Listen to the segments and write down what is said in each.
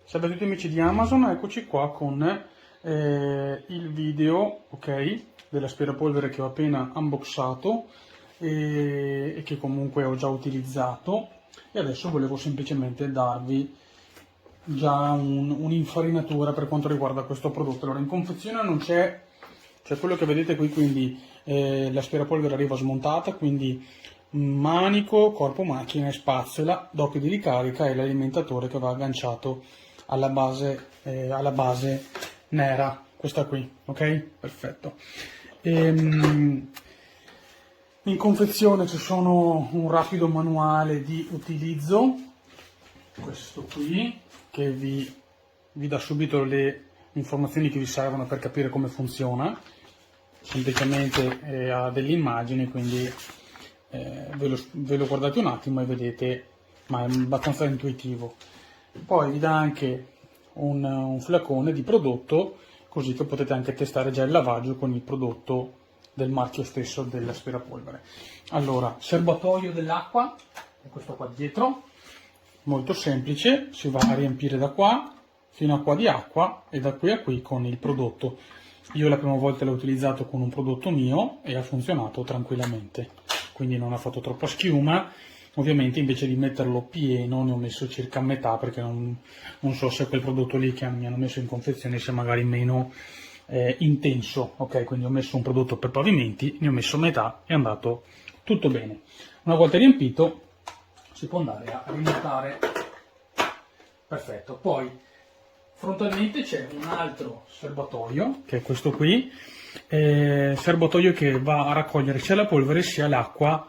Salve a tutti amici di Amazon, eccoci qua con il video, ok, dell'aspirapolvere che ho appena unboxato e che comunque ho già utilizzato, e adesso volevo semplicemente darvi già un'infarinatura per quanto riguarda questo prodotto. Allora, in confezione non c'è quello che vedete qui, quindi l'aspirapolvere arriva smontata, quindi manico, corpo macchina e spazzola, doppio di ricarica e l'alimentatore che va agganciato alla base nera, questa qui, ok? Perfetto. In confezione ci sono un rapido manuale di utilizzo, questo qui, che vi dà subito le informazioni che vi servono per capire come funziona. Semplicemente ha delle immagini, quindi ve lo guardate un attimo e vedete, ma è abbastanza intuitivo. Poi vi dà anche un flacone di prodotto, così che potete anche testare già il lavaggio con il prodotto del marchio stesso dell'aspirapolvere. Allora, serbatoio dell'acqua, è questo qua dietro, molto semplice, si va a riempire da qua fino a qua di acqua e da qui a qui con il prodotto. Io la prima volta l'ho utilizzato con un prodotto mio e ha funzionato tranquillamente, quindi non ha fatto troppa schiuma. Ovviamente invece di metterlo pieno ne ho messo circa metà, perché non so se quel prodotto lì che mi hanno messo in confezione sia magari meno intenso, ok? Quindi ho messo un prodotto per pavimenti, ne ho messo metà e è andato tutto bene. Una volta riempito si può andare a rimontare. Perfetto. Poi frontalmente c'è un altro serbatoio, che è questo qui, serbatoio che va a raccogliere sia la polvere sia l'acqua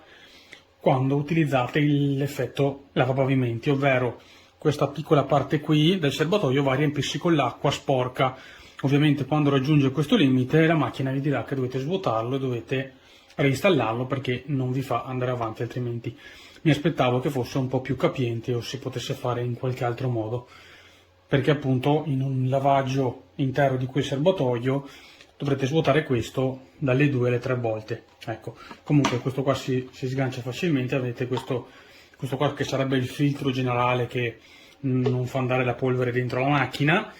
quando utilizzate l'effetto lavapavimenti, ovvero questa piccola parte qui del serbatoio va a riempirsi con l'acqua sporca. Ovviamente quando raggiunge questo limite la macchina vi dirà che dovete svuotarlo e dovete reinstallarlo, perché non vi fa andare avanti, altrimenti. Mi aspettavo che fosse un po' più capiente o si potesse fare in qualche altro modo, perché appunto in un lavaggio intero di quel serbatoio dovrete svuotare questo dalle 2 alle 3 volte. Ecco, comunque questo qua si sgancia facilmente. Avete questo qua che sarebbe il filtro generale che non fa andare la polvere dentro la macchina.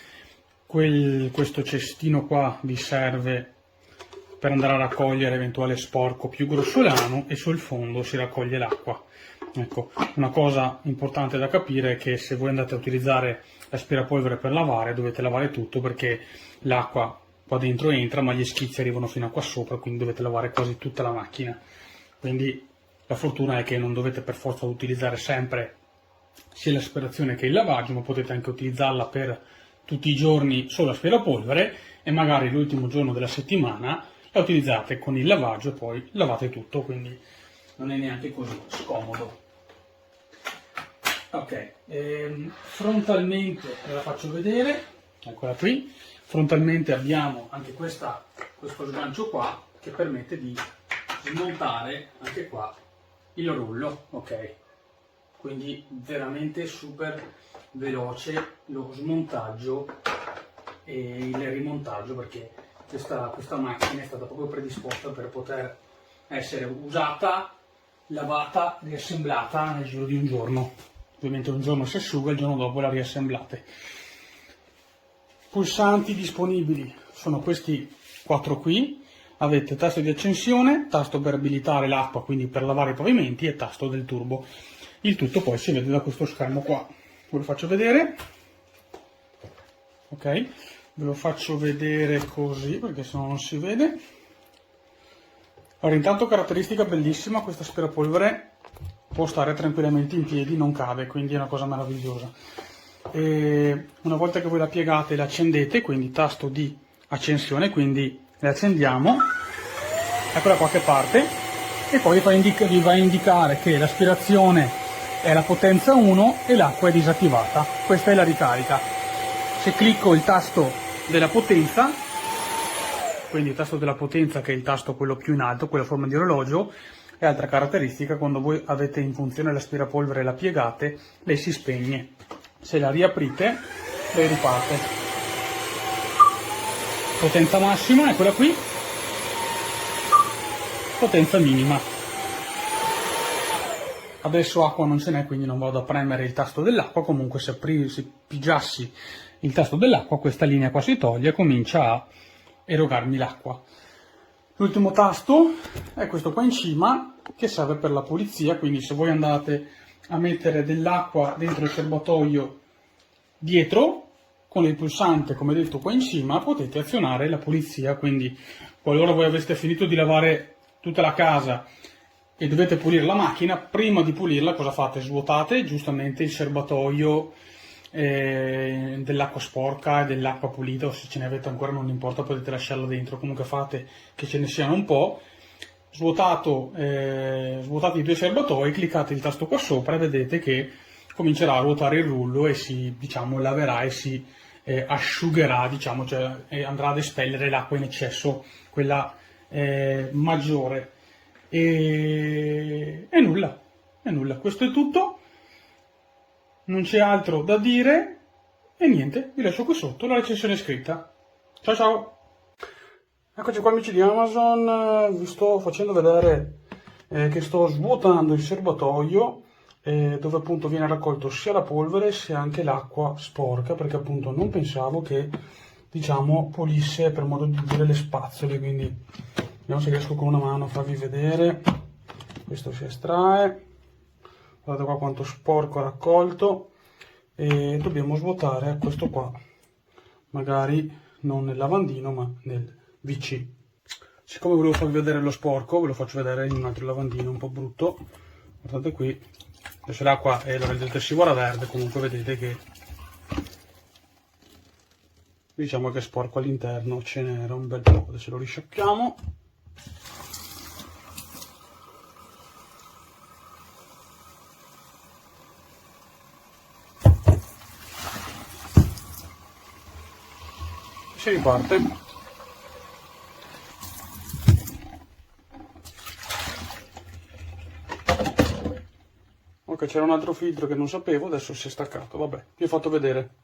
Questo cestino qua vi serve per andare a raccogliere eventuale sporco più grossolano, e sul fondo si raccoglie l'acqua. Ecco, una cosa importante da capire è che se voi andate a utilizzare l'aspirapolvere per lavare, dovete lavare tutto, perché l'acqua qua dentro entra, ma gli schizzi arrivano fino a qua sopra, quindi dovete lavare quasi tutta la macchina. Quindi la fortuna è che non dovete per forza utilizzare sempre sia l'aspirazione che il lavaggio, ma potete anche utilizzarla per tutti i giorni solo aspirapolvere, e magari l'ultimo giorno della settimana la utilizzate con il lavaggio e poi lavate tutto, quindi non è neanche così scomodo. Ok, frontalmente ve la faccio vedere, eccola qui. Frontalmente abbiamo anche questo sgancio qua che permette di smontare anche qua il rullo, ok? Quindi veramente super veloce lo smontaggio e il rimontaggio, perché questa macchina è stata proprio predisposta per poter essere usata, lavata, riassemblata nel giro di un giorno. Ovviamente un giorno si asciuga, il giorno dopo la riassemblate. Pulsanti disponibili sono questi 4 qui. Avete tasto di accensione, tasto per abilitare l'acqua, quindi per lavare i pavimenti, e tasto del turbo. Il tutto poi si vede da questo schermo qua. Ve lo faccio vedere. Ok, ve lo faccio vedere così, perché sennò non si vede. Allora, intanto caratteristica bellissima, questa aspirapolvere può stare tranquillamente in piedi, non cade, quindi è una cosa meravigliosa. E una volta che voi la piegate e la accendete, quindi tasto di accensione, quindi le accendiamo, eccola qua che parte, e poi vi va a indicare che l'aspirazione è la potenza 1 e l'acqua è disattivata. Questa è la ricarica. Se clicco il tasto della potenza, quindi il tasto della potenza, che è il tasto quello più in alto, quella forma di orologio, è altra caratteristica: quando voi avete in funzione l'aspirapolvere e la piegate, lei si spegne. Se la riaprite, lei riparte. Potenza massima, eccola qui. Potenza minima. Adesso acqua non ce n'è, quindi non vado a premere il tasto dell'acqua. Comunque se pigiassi il tasto dell'acqua, questa linea qua si toglie e comincia a erogarmi l'acqua. L'ultimo tasto è questo qua in cima, che serve per la pulizia, quindi se voi andate a mettere dell'acqua dentro il serbatoio dietro, con il pulsante come detto qua in cima, potete azionare la pulizia. Quindi qualora voi aveste finito di lavare tutta la casa e dovete pulire la macchina, prima di pulirla cosa fate? Svuotate giustamente il serbatoio dell'acqua sporca e dell'acqua pulita, o se ce ne avete ancora non importa, potete lasciarla dentro. Comunque fate che ce ne siano un po'. Svuotate i due serbatoi, cliccate il tasto qua sopra e vedete che comincerà a ruotare il rullo e si, diciamo, laverà e si asciugherà, diciamo, cioè andrà ad espellere l'acqua in eccesso, quella maggiore. E nulla, questo è tutto. Non c'è altro da dire e niente, vi lascio qui sotto la recensione scritta. Ciao ciao! Eccoci qua amici di Amazon, vi sto facendo vedere che sto svuotando il serbatoio dove appunto viene raccolto sia la polvere sia anche l'acqua sporca, perché appunto non pensavo che, diciamo, pulisse, per modo di dire, le spazzole. Quindi vediamo se riesco con una mano a farvi vedere. Questo si estrae. Guardate qua quanto sporco ha raccolto, e dobbiamo svuotare questo qua, magari non nel lavandino ma nel WC. Siccome volevo farvi vedere lo sporco, ve lo faccio vedere in un altro lavandino un po' brutto. Guardate qui, adesso l'acqua è del detersivo era verde, comunque vedete che, diciamo che sporco all'interno ce n'era un bel po'. Adesso lo risciacquiamo. Si riparte. Ok, c'era un altro filtro che non sapevo, adesso si è staccato. Vabbè, vi ho fatto vedere.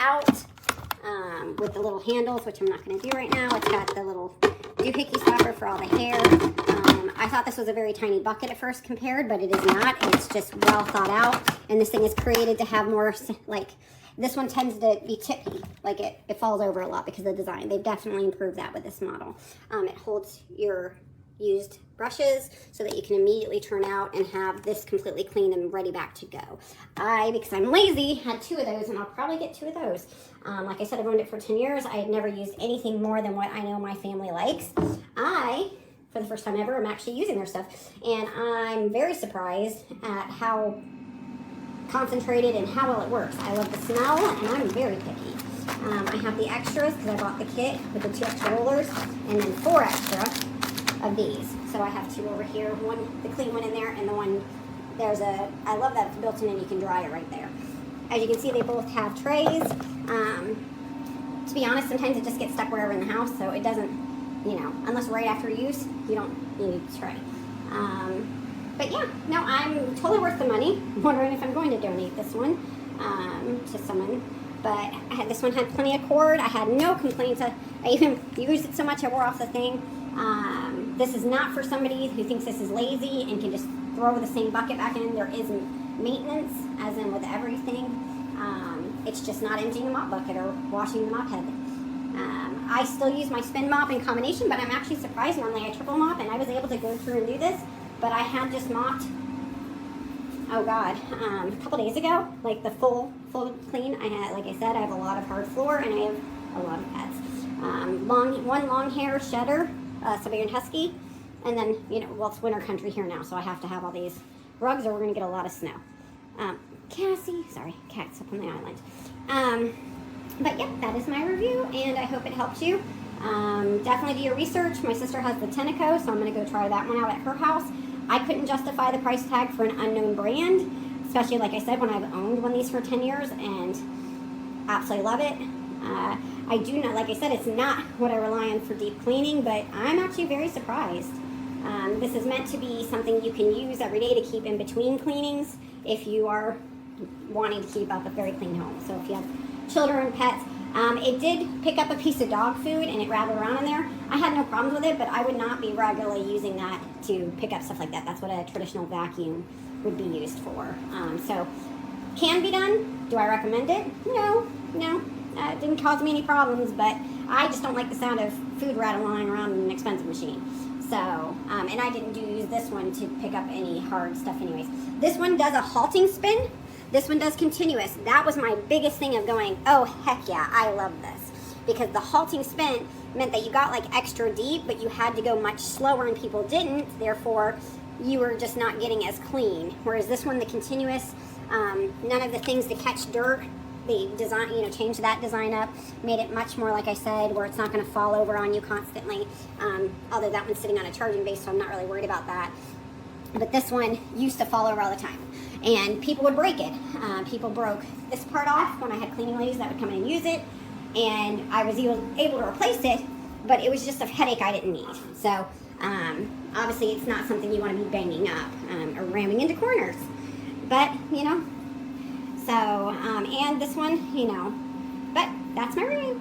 out with the little handles, which I'm not going to do right now. It's got the little doohickey stopper for all the hair. I thought this was a very tiny bucket at first compared, but it is not. It's just well thought out, and this thing is created to have more, like, this one tends to be tippy, like it falls over a lot because of the design. They've definitely improved that with this model. It holds your used brushes so that you can immediately turn out and have this completely clean and ready back to go. Because I'm lazy, had 2 of those, and I'll probably get 2 of those. Like I said, I've owned it for 10 years. I had never used anything more than what I know my family likes. For the first time ever, I'm actually using their stuff, and I'm very surprised at how concentrated and how well it works. I love the smell, and I'm very picky. I have the extras because I bought the kit with the 2 extra rollers, and then 4 extra of these. So I have 2 over here, one, the clean one in there, and the one, I love that it's built in and you can dry it right there. As you can see, they both have trays. To be honest, sometimes it just gets stuck wherever in the house, so it doesn't, unless right after use, you don't need a tray. But yeah, no, I'm totally worth the money. I'm wondering if I'm going to donate this one to someone. But this one had plenty of cord. I had no complaints. I even used it so much I wore off the thing. This is not for somebody who thinks this is lazy and can just throw the same bucket back in. There isn't maintenance, as in with everything. It's just not emptying the mop bucket or washing the mop head. I still use my spin mop in combination, but I'm actually surprised. Normally I triple mop, and I was able to go through and do this. But I had just mopped, oh God, a couple days ago, like the full clean. I had, like I said, I have a lot of hard floor, and I have a lot of pets. One long hair shedder, Siberian Husky, and then, well, it's winter country here now, so I have to have all these rugs or we're going to get a lot of snow. Cassie, sorry, cats up on the island. But yeah, that is my review, and I hope it helps you. Definitely do your research. My sister has the Tenneco, so I'm going to go try that one out at her house. I couldn't justify the price tag for an unknown brand, especially, like I said, when I've owned one of these for 10 years and absolutely love it. I do not, like I said, it's not what I rely on for deep cleaning, but I'm actually very surprised. This is meant to be something you can use every day to keep in between cleanings if you are wanting to keep up a very clean home. So if you have children, pets, it did pick up a piece of dog food and it rattled around in there. I had no problems with it, but I would not be regularly using that to pick up stuff like that. That's what a traditional vacuum would be used for. So, can be done. Do I recommend it? No. It didn't cause me any problems, but I just don't like the sound of food rattling around in an expensive machine. So, and I didn't use this one to pick up any hard stuff anyways. This one does a halting spin. This one does continuous. That was my biggest thing of going, oh, heck yeah, I love this. Because the halting spin meant that you got like extra deep, but you had to go much slower and people didn't. Therefore, you were just not getting as clean. Whereas this one, the continuous, none of the things to catch dirt, they design, changed that design up, made it much more, like I said, where it's not going to fall over on you constantly. Although that one's sitting on a charging base, so I'm not really worried about that. But this one used to fall over all the time, and people would break it. People broke this part off when I had cleaning ladies that would come in and use it, and I was able to replace it, but it was just a headache I didn't need. So obviously it's not something you want to be banging up or ramming into corners. But, so, and this one, but that's my review.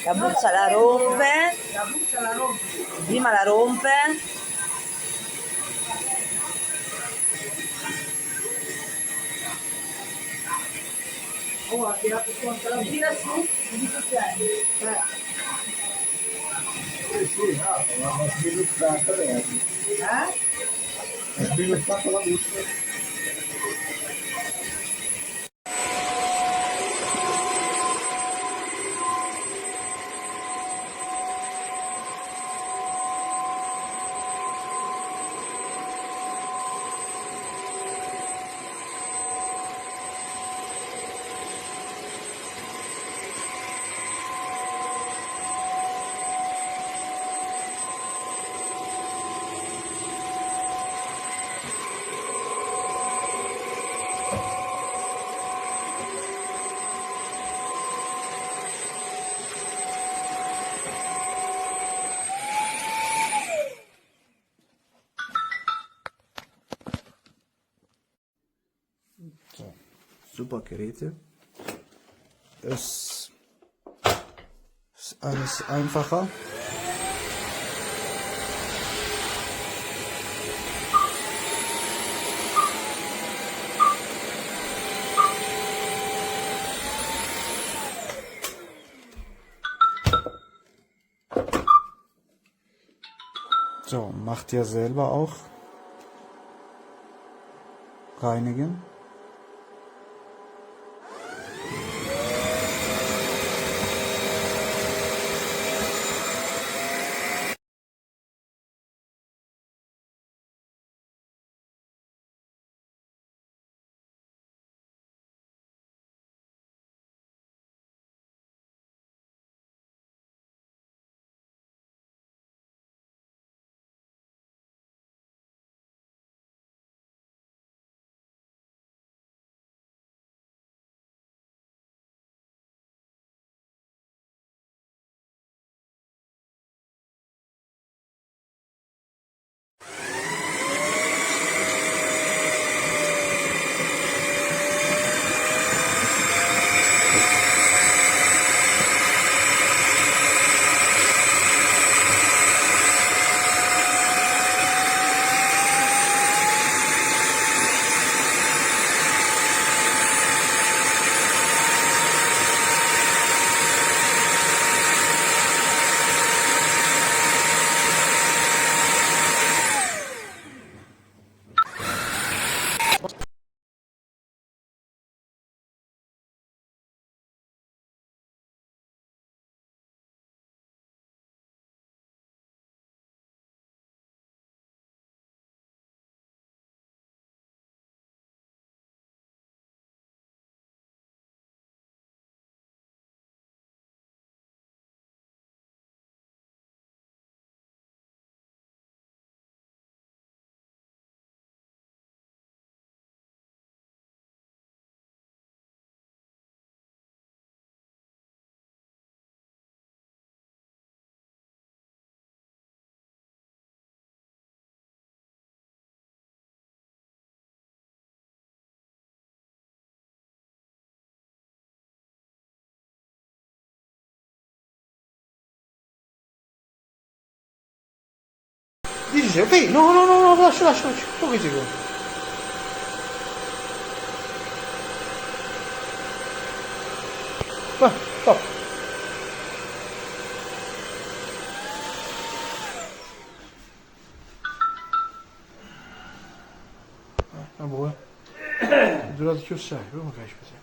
La buccia la rompe. Prima la rompe. Oh, tira su, di succede. Sì, no, l'hanno sviluppata lei. Ha sviluppato la busta. So, super Geräte. Es ist alles einfacher. So, macht ihr selber auch reinigen. Dice, Fì, no, no, no, no, lascia, lascia, lascia, pochi secondi. Va, stop. Vabbè, è durato più assai, come fai a spese?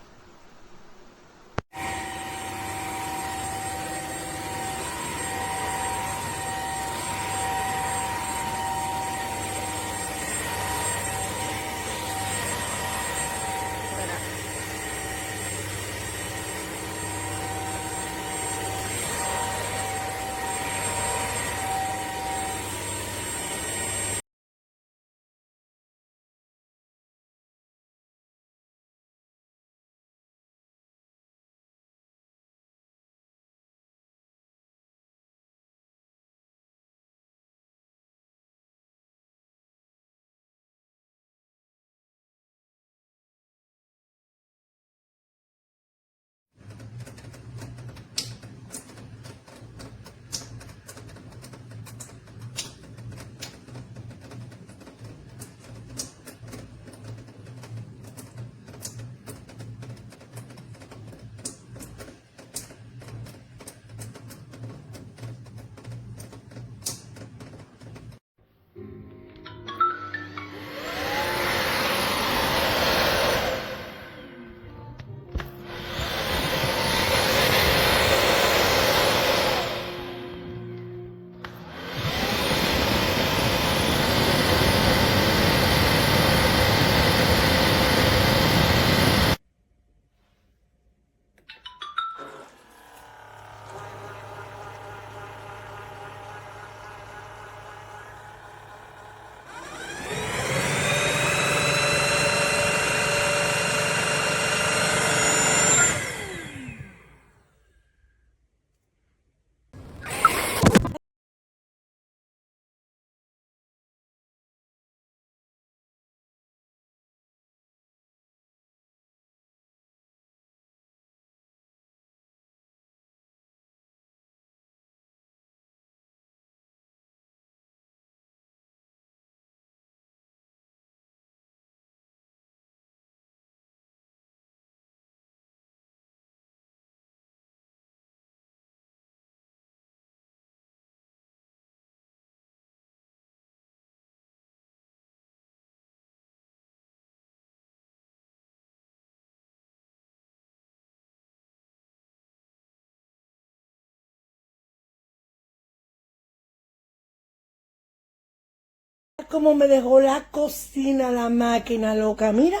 como me dejó la cocina, la máquina loca, mira.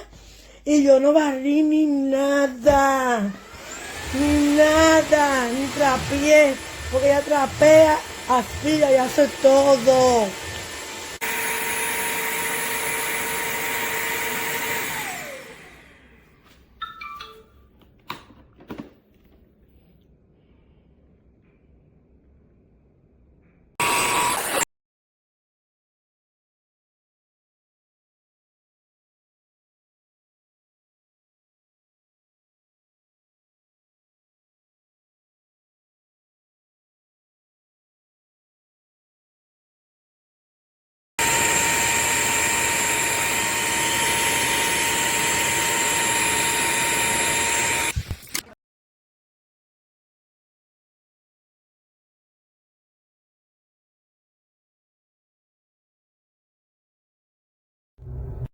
Y yo no barrí ni nada, ni trapié, porque ella trapea, aspira y hace todo.